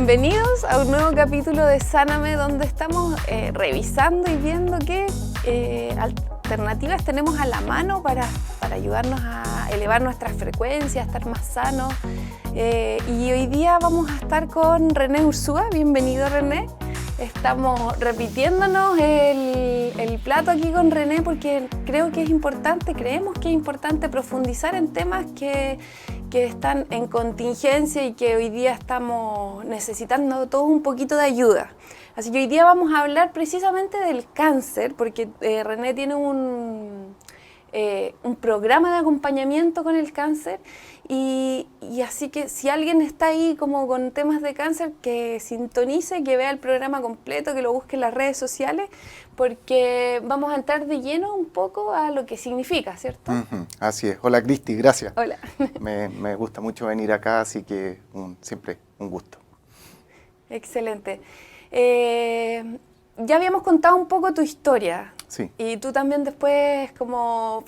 Bienvenidos a un nuevo capítulo de Sáname, donde estamos revisando y viendo qué alternativas tenemos a la mano para ayudarnos a elevar nuestras frecuencias, a estar más sanos. Y hoy día vamos a estar con René Ursúa. Bienvenido, René. Estamos repitiéndonos el plato aquí con René porque creo que es importante, creemos que es importante profundizar en temas que están en contingencia y que hoy día estamos necesitando todos un poquito de ayuda. Así que hoy día vamos a hablar precisamente del cáncer, porque René tiene un programa de acompañamiento con el cáncer y así que si alguien está ahí como con temas de cáncer, que sintonice, que vea el programa completo, que lo busque en las redes sociales, porque vamos a entrar de lleno un poco a lo que significa, ¿cierto? Así es. Hola, Cristi, gracias. Hola. Me gusta mucho venir acá, así que siempre un gusto. Excelente. Ya habíamos contado un poco tu historia. Sí. Y tú también después, como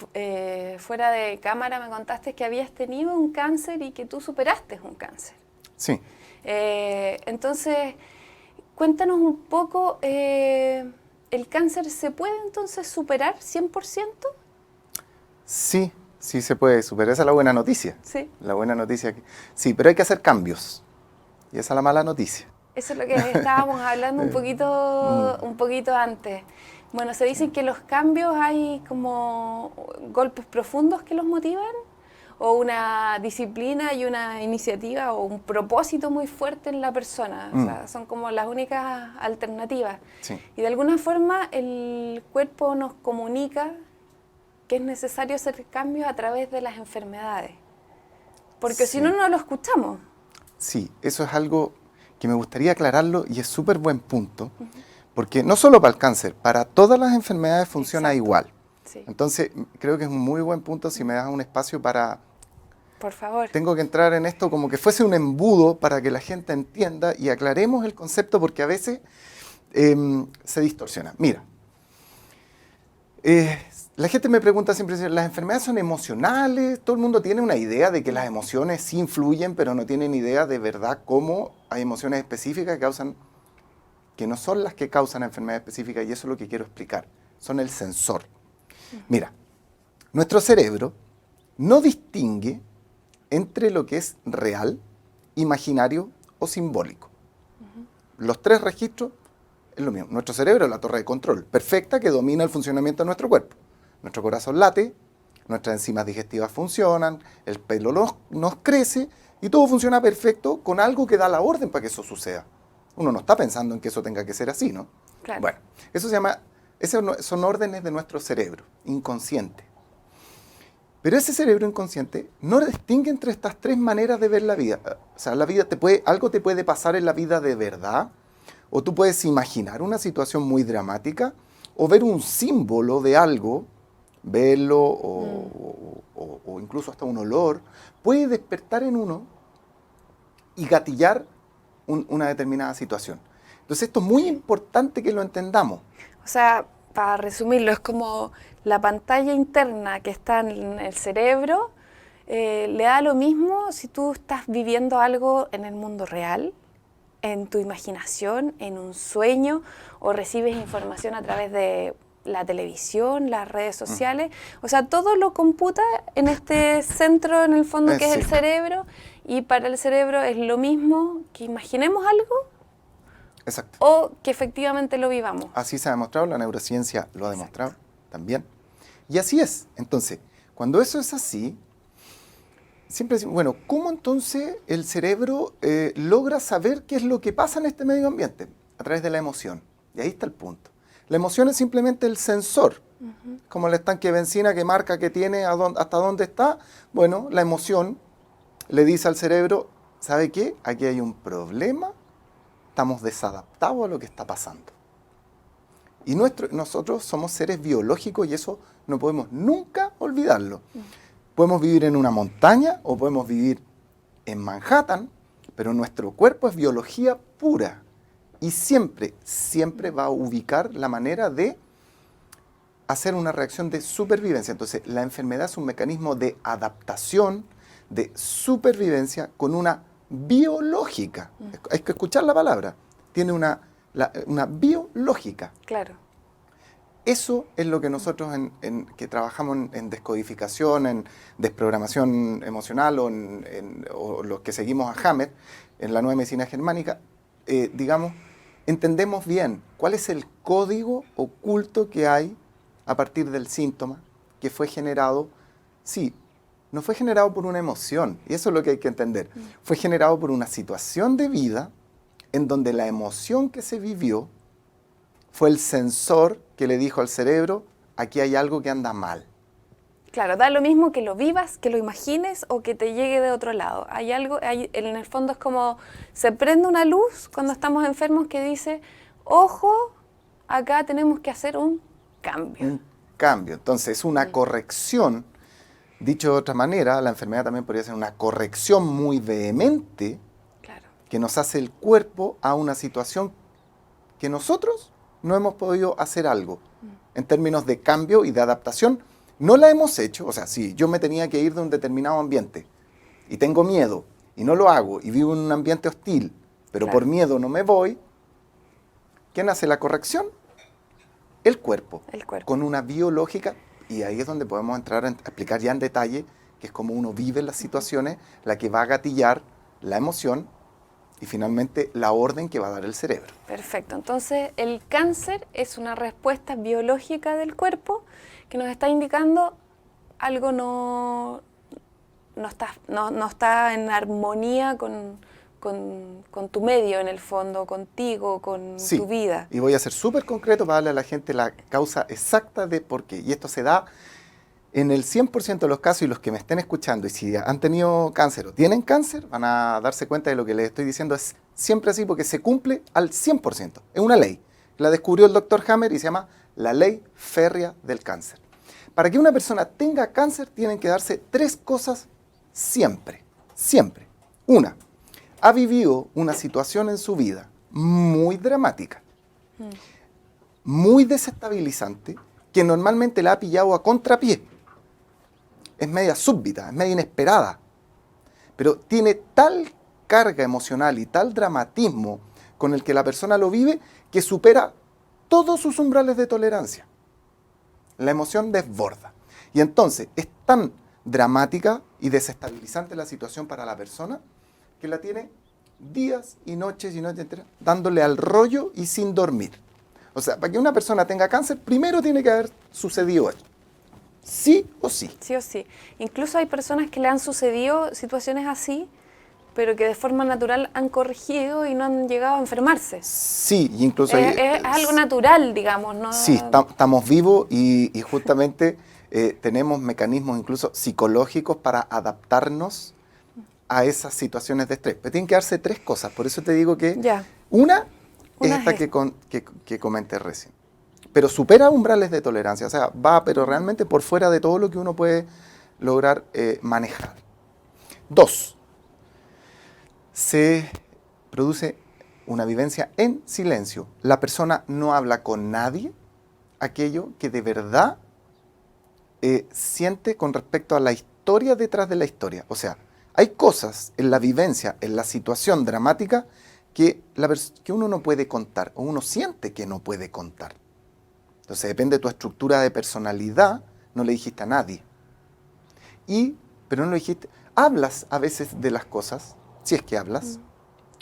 fuera de cámara, me contaste que habías tenido un cáncer y que tú superaste un cáncer. Sí. Entonces, cuéntanos un poco, ¿el cáncer se puede entonces superar 100%? Sí se puede superar. Esa es la buena noticia. Sí. La buena noticia. Sí, pero hay que hacer cambios. Y esa es la mala noticia. Eso es lo que estábamos hablando un poquito antes. Bueno, se dice que los cambios hay como golpes profundos que los motivan, o una disciplina y una iniciativa o un propósito muy fuerte en la persona. O sea, son como las únicas alternativas. Sí. Y de alguna forma el cuerpo nos comunica que es necesario hacer cambios a través de las enfermedades. Porque si no, no lo escuchamos. Sí, eso es algo que me gustaría aclararlo y es súper buen punto. Porque no solo para el cáncer, para todas las enfermedades funciona igual. Sí. Entonces, creo que es un muy buen punto si me das un espacio para... Por favor. Tengo que entrar en esto como que fuese un embudo para que la gente entienda y aclaremos el concepto porque a veces se distorsiona. Mira, la gente me pregunta siempre, ¿las enfermedades son emocionales? Todo el mundo tiene una idea de que las emociones sí influyen, pero no tienen idea de verdad cómo hay emociones específicas que no son las que causan enfermedades específicas, y eso es lo que quiero explicar. Son el sensor. Mira, nuestro cerebro no distingue entre lo que es real, imaginario o simbólico. Los tres registros es lo mismo. Nuestro cerebro es la torre de control perfecta que domina el funcionamiento de nuestro cuerpo. Nuestro corazón late, nuestras enzimas digestivas funcionan, el pelo nos crece y todo funciona perfecto con algo que da la orden para que eso suceda. Uno no está pensando en que eso tenga que ser así, ¿no? Claro. Bueno, son órdenes de nuestro cerebro, inconsciente. Pero ese cerebro inconsciente no distingue entre estas tres maneras de ver la vida. O sea, algo te puede pasar en la vida de verdad, o tú puedes imaginar una situación muy dramática, o ver un símbolo de algo, verlo, o incluso hasta un olor, puede despertar en uno y gatillar una determinada situación. Entonces esto es muy importante que lo entendamos. O sea, para resumirlo, es como la pantalla interna que está en el cerebro, le da lo mismo si tú estás viviendo algo en el mundo real, en tu imaginación, en un sueño, o recibes información a través de la televisión, las redes sociales. O sea, todo lo computa en este centro, en el fondo, que es el cerebro, y para el cerebro es lo mismo que imaginemos algo. Exacto. O que efectivamente lo vivamos. Así se ha demostrado, la neurociencia lo ha demostrado también. Y así es. Entonces, cuando eso es así, siempre decimos, bueno, ¿cómo entonces el cerebro logra saber qué es lo que pasa en este medio ambiente? A través de la emoción. Y ahí está el punto. La emoción es simplemente el sensor. Como el estanque de benzina que marca que tiene hasta dónde está. Bueno, la emoción le dice al cerebro, ¿sabe qué? Aquí hay un problema. Estamos desadaptados a lo que está pasando. Y nosotros somos seres biológicos y eso no podemos nunca olvidarlo. Podemos vivir en una montaña o podemos vivir en Manhattan, pero nuestro cuerpo es biología pura y siempre va a ubicar la manera de hacer una reacción de supervivencia. Entonces, la enfermedad es un mecanismo de adaptación, de supervivencia con una biológica. Hay que escuchar la palabra. Tiene una biológica. Claro. Eso es lo que nosotros que trabajamos en descodificación, en desprogramación emocional o los que seguimos a Hammer en la nueva medicina germánica, digamos, entendemos bien cuál es el código oculto que hay a partir del síntoma que fue generado, sí, no fue generado por una emoción, y eso es lo que hay que entender, fue generado por una situación de vida en donde la emoción que se vivió fue el sensor que le dijo al cerebro, aquí hay algo que anda mal. Claro, da lo mismo que lo vivas, que lo imagines o que te llegue de otro lado. Hay algo, en el fondo es como, se prende una luz cuando estamos enfermos que dice, ojo, acá tenemos que hacer un cambio. Un cambio, entonces es una corrección. Dicho de otra manera, la enfermedad también podría ser una corrección muy vehemente que nos hace el cuerpo a una situación que nosotros no hemos podido hacer algo. En términos de cambio y de adaptación, no la hemos hecho. O sea, si yo me tenía que ir de un determinado ambiente y tengo miedo y no lo hago y vivo en un ambiente hostil, pero por miedo no me voy, ¿quién hace la corrección? El cuerpo. El cuerpo. Con una biológica. Y ahí es donde podemos entrar a explicar ya en detalle, que es cómo uno vive las situaciones, la que va a gatillar la emoción y finalmente la orden que va a dar el cerebro. Perfecto. Entonces, el cáncer es una respuesta biológica del cuerpo que nos está indicando algo no está en armonía con tu medio, en el fondo, contigo, con tu vida. Y voy a ser súper concreto para darle a la gente la causa exacta de por qué. Y esto se da en el 100% de los casos, y los que me estén escuchando, y si han tenido cáncer o tienen cáncer, van a darse cuenta de lo que les estoy diciendo. Es siempre así porque se cumple al 100%. Es una ley. La descubrió el doctor Hammer y se llama la ley férrea del cáncer. Para que una persona tenga cáncer, tienen que darse 3 cosas siempre. Siempre. Una, ha vivido una situación en su vida muy dramática, muy desestabilizante, que normalmente la ha pillado a contrapié. Es media súbita, es media inesperada, pero tiene tal carga emocional y tal dramatismo con el que la persona lo vive que supera todos sus umbrales de tolerancia. La emoción desborda. Y entonces es tan dramática y desestabilizante la situación para la persona que la tiene días y noches enteras dándole al rollo y sin dormir. O sea, para que una persona tenga cáncer, primero tiene que haber sucedido esto. Sí o sí. Sí o sí. Incluso hay personas que le han sucedido situaciones así, pero que de forma natural han corregido y no han llegado a enfermarse. Sí, y incluso... es algo natural, digamos, ¿no? Sí, estamos vivos y justamente tenemos mecanismos incluso psicológicos para adaptarnos a esas situaciones de estrés. Pero tienen que darse 3 cosas, por eso te digo que una es esta que comenté recién. Pero supera umbrales de tolerancia, o sea, va pero realmente por fuera de todo lo que uno puede lograr manejar. 2, se produce una vivencia en silencio. La persona no habla con nadie aquello que de verdad siente con respecto a la historia detrás de la historia. O sea, hay cosas en la vivencia, en la situación dramática, que uno no puede contar, o uno siente que no puede contar. Entonces depende de tu estructura de personalidad, no le dijiste a nadie. Pero no lo dijiste, hablas a veces de las cosas, si es que hablas,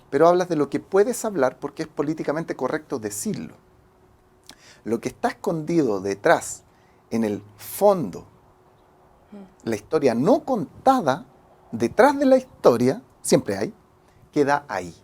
pero hablas de lo que puedes hablar porque es políticamente correcto decirlo. Lo que está escondido detrás, en el fondo, la historia no contada, detrás de la historia, siempre hay, queda ahí.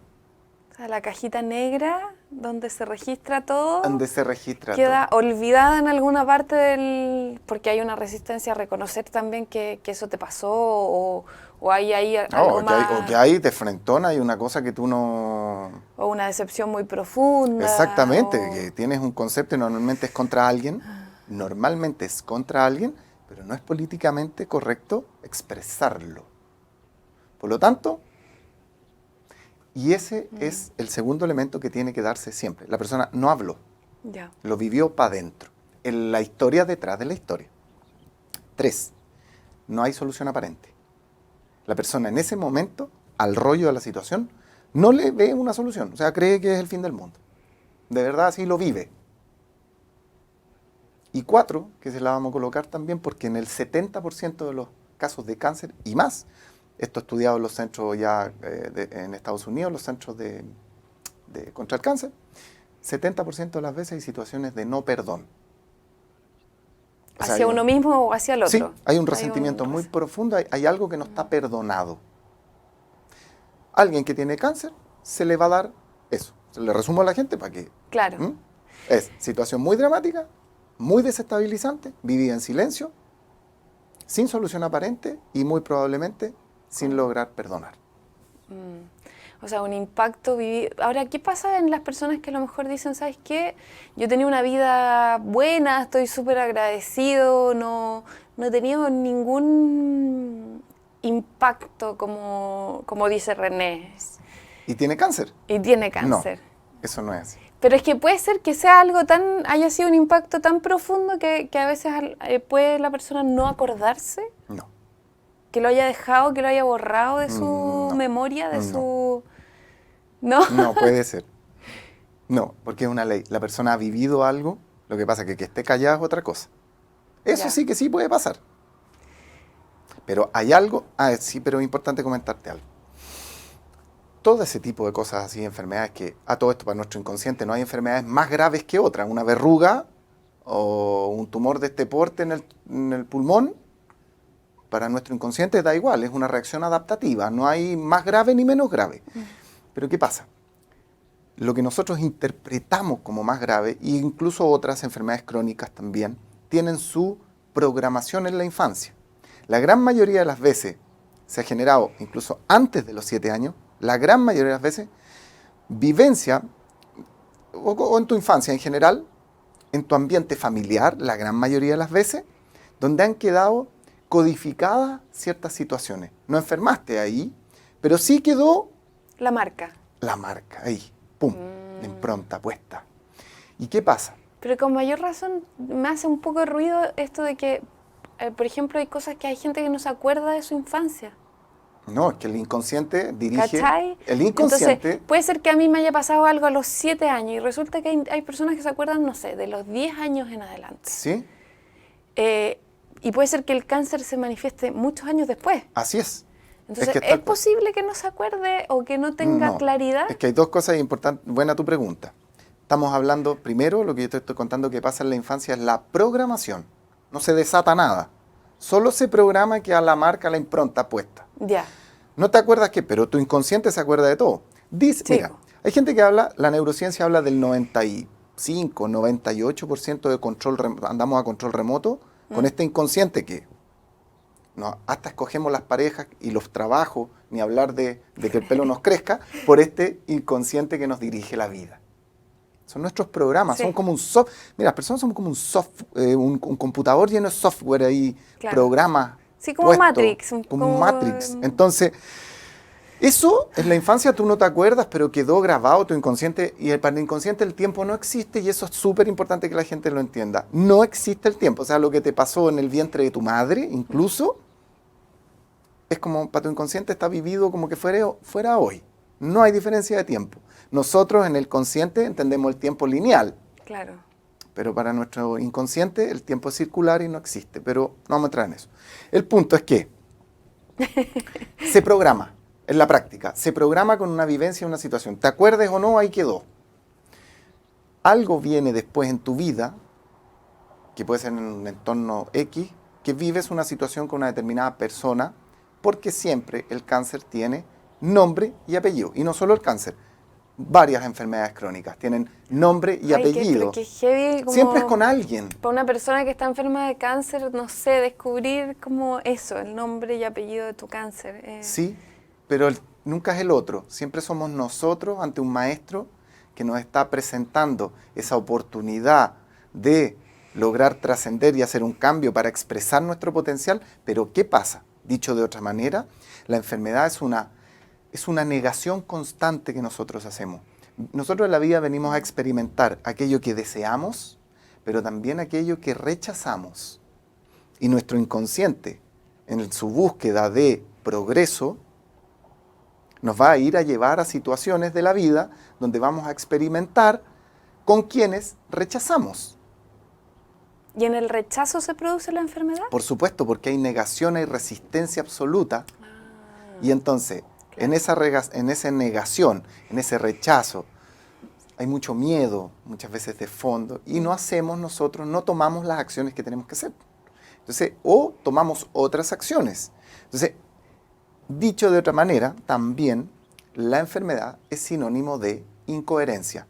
O sea, la cajita negra donde se registra todo, donde se registra queda todo. olvidada en alguna parte porque hay una resistencia a reconocer también que eso te pasó o hay ahí algo más... O que hay de frentón, hay una cosa que tú no... O una decepción muy profunda. Exactamente, que tienes un concepto y normalmente es contra alguien, pero no es políticamente correcto expresarlo. Por lo tanto, y ese es el segundo elemento que tiene que darse siempre. La persona no habló, lo vivió para adentro, en la historia detrás de la historia. 3, no hay solución aparente. La persona en ese momento al rollo de la situación, no le ve una solución. O sea, cree que es el fin del mundo. De verdad así lo vive. Y 4, que se la vamos a colocar también, porque en el 70% de los casos de cáncer y más, esto estudiado en los centros ya en Estados Unidos, los centros contra el cáncer, 70% de las veces hay situaciones de no perdón. O sea, ¿Hacia uno mismo o hacia el otro? Sí, hay un resentimiento muy profundo, hay algo que no está perdonado. Alguien que tiene cáncer, se le va a dar eso. Se le resumo a la gente para que... Claro. Es situación muy dramática, muy desestabilizante, vivida en silencio, sin solución aparente y muy probablemente sin lograr perdonar. O sea, un impacto vivido. Ahora, ¿qué pasa en las personas que a lo mejor dicen, ¿sabes qué? Yo tenía una vida buena, estoy súper agradecido, no he tenido ningún impacto como dice René. ¿Y tiene cáncer? Y tiene cáncer. No, eso no es así. Pero es que puede ser que sea haya sido un impacto tan profundo que a veces puede la persona no acordarse. No. Que lo haya dejado, que lo haya borrado de su memoria, de su... ¿No? No, puede ser. No, porque es una ley. La persona ha vivido algo, lo que pasa es que esté callada es otra cosa. Eso sí que sí puede pasar. Pero hay algo... sí, pero es importante comentarte algo. Todo ese tipo de cosas así, enfermedades que, a todo esto para nuestro inconsciente, no hay enfermedades más graves que otras. Una verruga o un tumor de este porte en el pulmón, para nuestro inconsciente da igual, es una reacción adaptativa, no hay más grave ni menos grave. Pero ¿qué pasa? Lo que nosotros interpretamos como más grave, e incluso otras enfermedades crónicas también, tienen su programación en la infancia. La gran mayoría de las veces se ha generado, incluso antes de los 7 años, la gran mayoría de las veces, vivencia, o en tu infancia en general, en tu ambiente familiar, la gran mayoría de las veces, donde han quedado codificadas ciertas situaciones. No enfermaste ahí, pero sí quedó... La marca. La marca, ahí, pum, la impronta puesta. ¿Y qué pasa? Pero con mayor razón me hace un poco de ruido esto de que, por ejemplo, hay cosas que hay gente que no se acuerda de su infancia. No, es que el inconsciente dirige... ¿Cachai? El inconsciente... Entonces, puede ser que a mí me haya pasado algo a los 7 años y resulta que hay personas que se acuerdan, no sé, de los 10 años en adelante. Sí. Y puede ser que el cáncer se manifieste muchos años después. Así es. Entonces, ¿es posible que no se acuerde o que no tenga claridad? Es que hay dos cosas importantes. Buena tu pregunta. Estamos hablando, primero, lo que yo te estoy contando que pasa en la infancia es la programación. No se desata nada. Solo se programa que a la marca, la impronta puesta. Ya. No te acuerdas que, pero tu inconsciente se acuerda de todo. Dice, mira, hay gente que habla, la neurociencia habla del 95, 98% de control, andamos a control remoto con este inconsciente que no, hasta escogemos las parejas y los trabajos, ni hablar de que el pelo nos crezca, por este inconsciente que nos dirige la vida. Son nuestros programas, son como un software. Mira, las personas somos como un computador lleno de software ahí, programas. Sí, como Matrix. Como Matrix. Entonces, eso en la infancia tú no te acuerdas, pero quedó grabado tu inconsciente. Y para el inconsciente el tiempo no existe y eso es súper importante que la gente lo entienda. No existe el tiempo. O sea, lo que te pasó en el vientre de tu madre, incluso, es como para tu inconsciente está vivido como que fuera hoy. No hay diferencia de tiempo. Nosotros en el consciente entendemos el tiempo lineal. Claro. Pero para nuestro inconsciente el tiempo es circular y no existe. Pero no vamos a entrar en eso. El punto es que se programa en la práctica. Se programa con una vivencia, una situación. ¿Te acuerdes o no? Ahí quedó. Algo viene después en tu vida, que puede ser en un entorno X, que vives una situación con una determinada persona, porque siempre el cáncer tiene nombre y apellido. Y no solo el cáncer. Varias enfermedades crónicas tienen nombre y apellido. Qué heavy, como siempre es con alguien. Para una persona que está enferma de cáncer, no sé, descubrir como eso, el nombre y apellido de tu cáncer. Sí, pero nunca es el otro. Siempre somos nosotros ante un maestro que nos está presentando esa oportunidad de lograr trascender y hacer un cambio para expresar nuestro potencial. Pero ¿qué pasa? Dicho de otra manera, la enfermedad es una negación constante que nosotros hacemos. Nosotros en la vida venimos a experimentar aquello que deseamos, pero también aquello que rechazamos. Y nuestro inconsciente, en su búsqueda de progreso, nos va a ir a llevar a situaciones de la vida donde vamos a experimentar con quienes rechazamos. ¿Y en el rechazo se produce la enfermedad? Por supuesto, porque hay negación y resistencia absoluta. Y entonces, en esa negación, en ese rechazo, hay mucho miedo, muchas veces de fondo, y no tomamos las acciones que tenemos que hacer. Entonces, o tomamos otras acciones. Entonces, dicho de otra manera, también la enfermedad es sinónimo de incoherencia.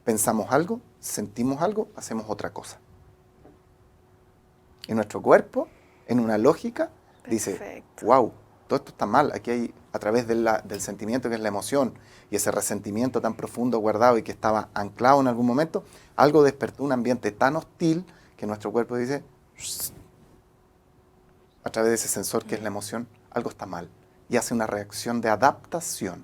Pensamos algo, sentimos algo, hacemos otra cosa. Y nuestro cuerpo, en una lógica, dice, wow, todo esto está mal. Aquí hay, a través del sentimiento que es la emoción y ese resentimiento tan profundo guardado y que estaba anclado en algún momento, algo despertó un ambiente tan hostil que nuestro cuerpo dice, a través de ese sensor que es la emoción, algo está mal. Y hace una reacción de adaptación.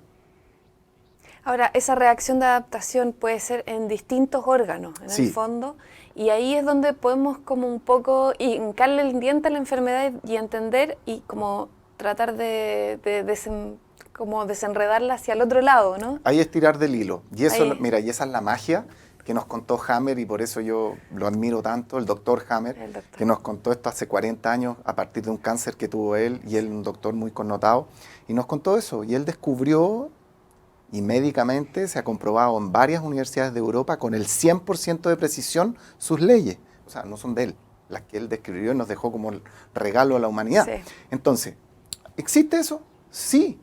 Ahora, esa reacción de adaptación puede ser en distintos órganos, en el fondo, y ahí es donde podemos como un poco hincarle el diente a la enfermedad y entender y como tratar de como desenredarla hacia el otro lado, ¿no? Ahí es tirar del hilo. Y eso, mira, y esa es la magia que nos contó Hammer, y por eso yo lo admiro tanto, el doctor Hammer, que nos contó esto hace 40 años a partir de un cáncer que tuvo él, y él un doctor muy connotado, y nos contó eso, y él descubrió, y médicamente se ha comprobado en varias universidades de Europa con el 100% de precisión sus leyes. O sea, no son de él, las que él describió y nos dejó como el regalo a la humanidad. Sí. Entonces, ¿existe eso? Sí.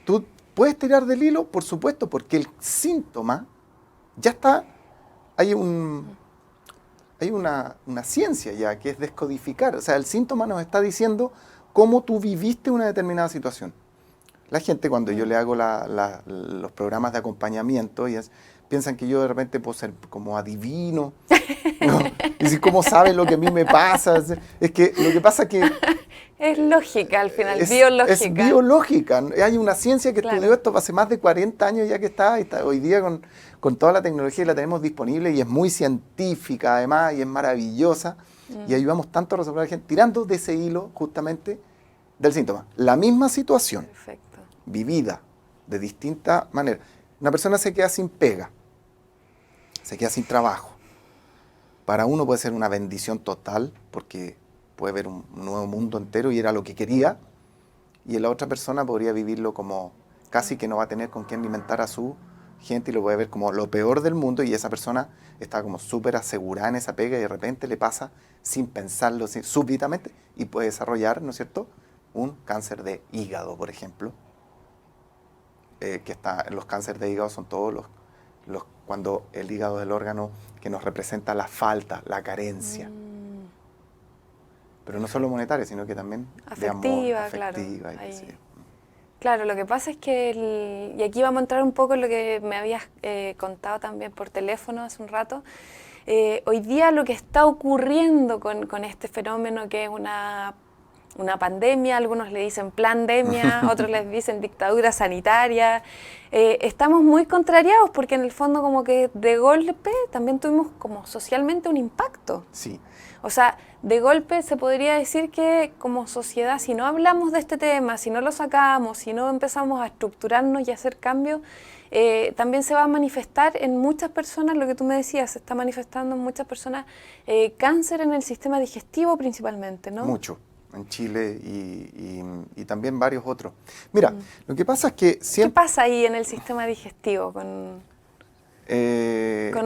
¿Tú puedes tirar del hilo? Por supuesto, porque el síntoma ya está, hay una ciencia ya que es descodificar. O sea, el síntoma nos está diciendo cómo tú viviste una determinada situación. La gente, cuando yo le hago los programas de acompañamiento, piensan que yo de repente puedo ser como adivino, ¿no? Y decir, ¿cómo saben lo que a mí me pasa? Es que lo que pasa es que... Es lógica al final, biológica. Es biológica. Hay una ciencia que estudió esto hace más de 40 años ya que está hoy día con toda la tecnología la tenemos disponible, y es muy científica además, y es maravillosa, y ayudamos tanto a resolver a la gente, tirando de ese hilo justamente del síntoma. La misma situación. Perfecto. Vivida de distinta manera. Una persona se queda sin pega, se queda sin trabajo. Para uno puede ser una bendición total, porque puede ver un nuevo mundo entero y era lo que quería, y la otra persona podría vivirlo como casi que no va a tener con quién alimentar a su gente, y lo puede ver como lo peor del mundo, y esa persona está como súper asegurada en esa pega, y de repente le pasa sin pensarlo, súbitamente, y puede desarrollar, ¿no es cierto?, un cáncer de hígado, por ejemplo. Los cánceres de hígado son todos cuando el hígado es el órgano que nos representa la falta, la carencia. Pero no solo monetaria, sino que también de amor, afectiva. Claro, claro, lo que pasa es que, y aquí vamos a entrar un poco en lo que me habías contado también por teléfono hace un rato. Hoy día lo que está ocurriendo con este fenómeno, que es una pandemia, algunos le dicen plandemia, otros les dicen dictadura sanitaria. Estamos muy contrariados porque en el fondo como que de golpe también tuvimos como socialmente un impacto. Sí. O sea, de golpe se podría decir que como sociedad, si no hablamos de este tema, si no lo sacamos, si no empezamos a estructurarnos y a hacer cambios, también se va a manifestar en muchas personas, lo que tú me decías, se está manifestando en muchas personas cáncer en el sistema digestivo principalmente, ¿no? Mucho. En Chile y también varios otros. Mira, lo que pasa es que siempre... ¿Qué pasa ahí en el sistema digestivo con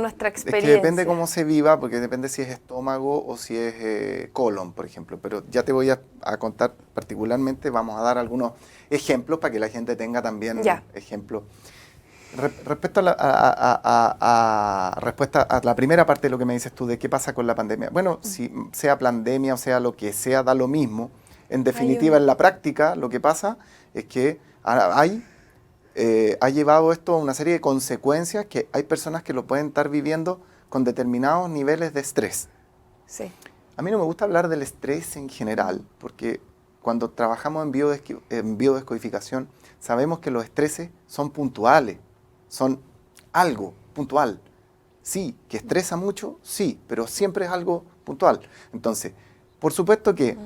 nuestra experiencia? Es que depende cómo se viva, porque depende si es estómago o si es colon, por ejemplo. Pero ya te voy a contar particularmente, vamos a dar algunos ejemplos para que la gente tenga también ejemplos. Respecto respuesta a la primera parte de lo que me dices tú, de qué pasa con la pandemia. Bueno, si sea pandemia o sea lo que sea, da lo mismo. En definitiva, en la práctica, lo que pasa es que ha llevado esto a una serie de consecuencias que hay personas que lo pueden estar viviendo con determinados niveles de estrés. Sí. A mí no me gusta hablar del estrés en general, porque cuando trabajamos en biodescodificación, sabemos que los estreses son puntuales. Son algo puntual. Sí, que estresa mucho, sí, pero siempre es algo puntual. Entonces, por supuesto que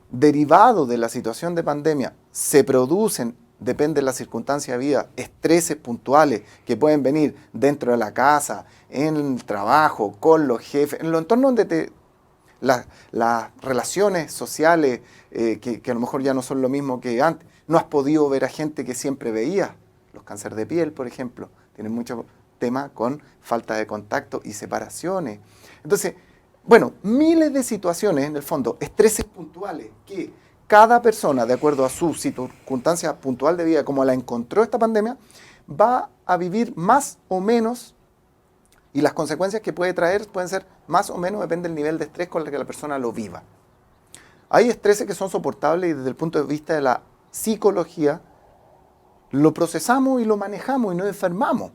derivado de la situación de pandemia se producen depende de la circunstancia de vida, estreses puntuales que pueden venir dentro de la casa, en el trabajo, con los jefes, en los entornos donde las relaciones sociales que a lo mejor ya no son lo mismo que antes. No has podido ver a gente que siempre veías. Los cánceres de piel, por ejemplo, tienen mucho tema con falta de contacto y separaciones. Entonces, bueno, miles de situaciones, en el fondo, estreses puntuales que cada persona, de acuerdo a su circunstancia puntual de vida, como la encontró esta pandemia, va a vivir más o menos, y las consecuencias que puede traer pueden ser más o menos, depende del nivel de estrés con el que la persona lo viva. Hay estreses que son soportables y desde el punto de vista de la psicología, lo procesamos y lo manejamos y no enfermamos.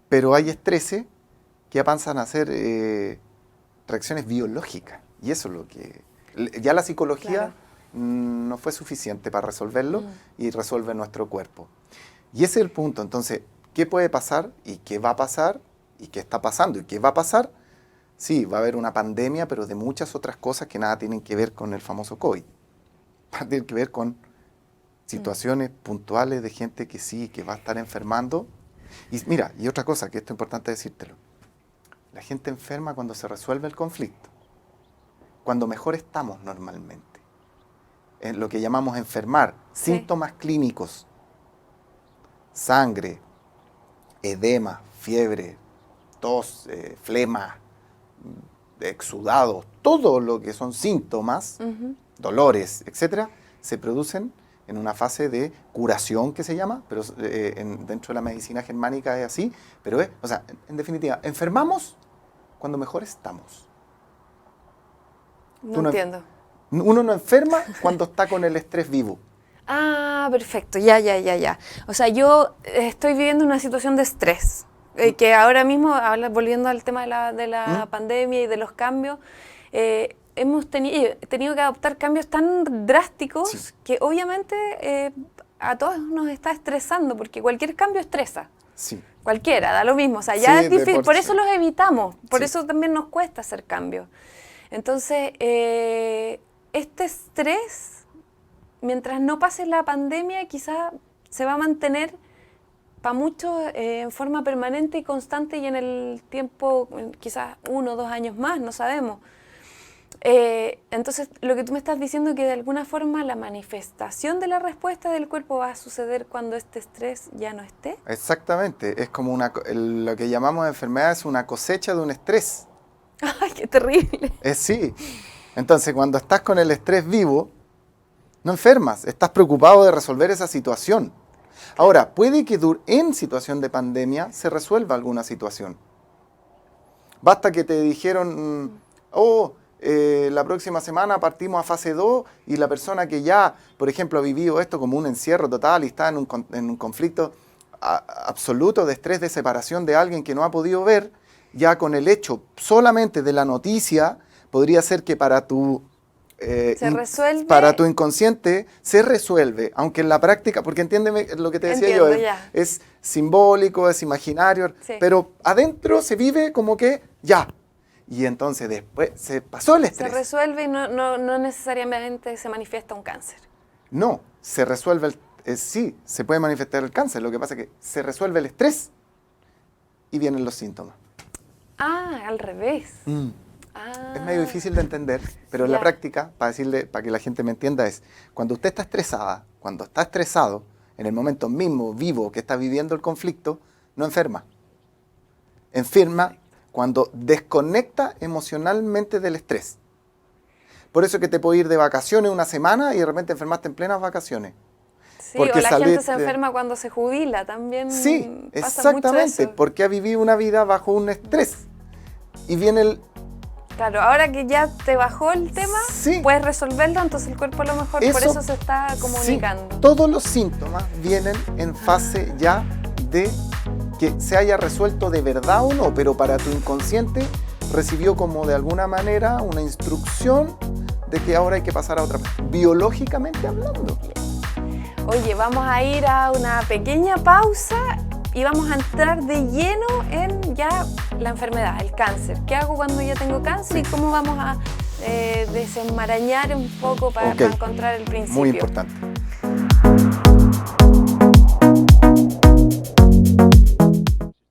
Pero hay estreses que pasan a ser reacciones biológicas. Y eso es lo que... Ya la psicología no fue suficiente para resolverlo y resuelve nuestro cuerpo. Y ese es el punto. Entonces, ¿qué puede pasar y qué va a pasar y qué está pasando y qué va a pasar? Sí, va a haber una pandemia, pero de muchas otras cosas que nada tienen que ver con el famoso COVID. Va a tener que ver con situaciones puntuales de gente que sí, que va a estar enfermando. Y mira, y otra cosa, que esto es importante decírtelo. La gente enferma cuando se resuelve el conflicto. Cuando mejor estamos normalmente. En lo que llamamos enfermar. Sí. Síntomas clínicos. Sangre, edema, fiebre, tos, flema, exudados, todo lo que son síntomas, dolores, etcétera, se producen en una fase de curación que se llama, pero dentro de la medicina germánica es así, pero o sea, en definitiva, enfermamos cuando mejor estamos. No entiendo. Uno no enferma cuando está con el estrés vivo. Ah, perfecto, ya. O sea, yo estoy viviendo una situación de estrés, que ahora mismo, volviendo al tema de la pandemia y de los cambios, hemos tenido que adoptar cambios tan drásticos que obviamente a todos nos está estresando, porque cualquier cambio estresa. Sí. Cualquiera, da lo mismo. O sea, ya es difícil, por eso sí. los evitamos, por eso también nos cuesta hacer cambios. Entonces, este estrés, mientras no pase la pandemia, quizás se va a mantener para muchos en forma permanente y constante y en el tiempo, quizás 1 o 2 años más, no sabemos. Entonces, lo que tú me estás diciendo es que de alguna forma la manifestación de la respuesta del cuerpo va a suceder cuando este estrés ya no esté. Exactamente, es como lo que llamamos enfermedad es una cosecha de un estrés. ¡Ay, qué terrible! Sí. Entonces, cuando estás con el estrés vivo, no enfermas, estás preocupado de resolver esa situación. Ahora, puede que en situación de pandemia se resuelva alguna situación. Basta que te dijeron, la próxima semana partimos a fase 2 y la persona que ya, por ejemplo, ha vivido esto como un encierro total y está en un conflicto absoluto de estrés de separación de alguien que no ha podido ver, ya con el hecho solamente de la noticia, podría ser que para tu inconsciente se resuelve, aunque en la práctica, porque entiéndeme lo que te decía yo, es simbólico, es imaginario, pero adentro se vive como que ya. Y entonces después se pasó el estrés. Se resuelve y no necesariamente se manifiesta un cáncer. No, se resuelve, sí, se puede manifestar el cáncer, lo que pasa es que se resuelve el estrés y vienen los síntomas. Ah, al revés. Es medio difícil de entender, pero en la práctica, para que la gente me entienda, es cuando usted está estresada, cuando está estresado, en el momento mismo vivo que está viviendo el conflicto, no enferma. Enferma cuando desconecta emocionalmente del estrés. Por eso que te puede ir de vacaciones una semana y de repente enfermaste en plenas vacaciones. Sí, porque o la gente se enferma cuando se jubila, también sí, pasa exactamente, mucho eso. Porque ha vivido una vida bajo un estrés. Y viene el... Claro, ahora que ya te bajó el tema, puedes resolverlo, entonces el cuerpo a lo mejor por eso se está comunicando. Sí, todos los síntomas vienen en fase ya de que se haya resuelto de verdad o no, pero para tu inconsciente recibió como de alguna manera una instrucción de que ahora hay que pasar a otra, biológicamente hablando. Oye, vamos a ir a una pequeña pausa y vamos a entrar de lleno en ya la enfermedad, el cáncer. ¿Qué hago cuando ya tengo cáncer y cómo vamos a desenmarañar un poco para encontrar el principio? Muy importante.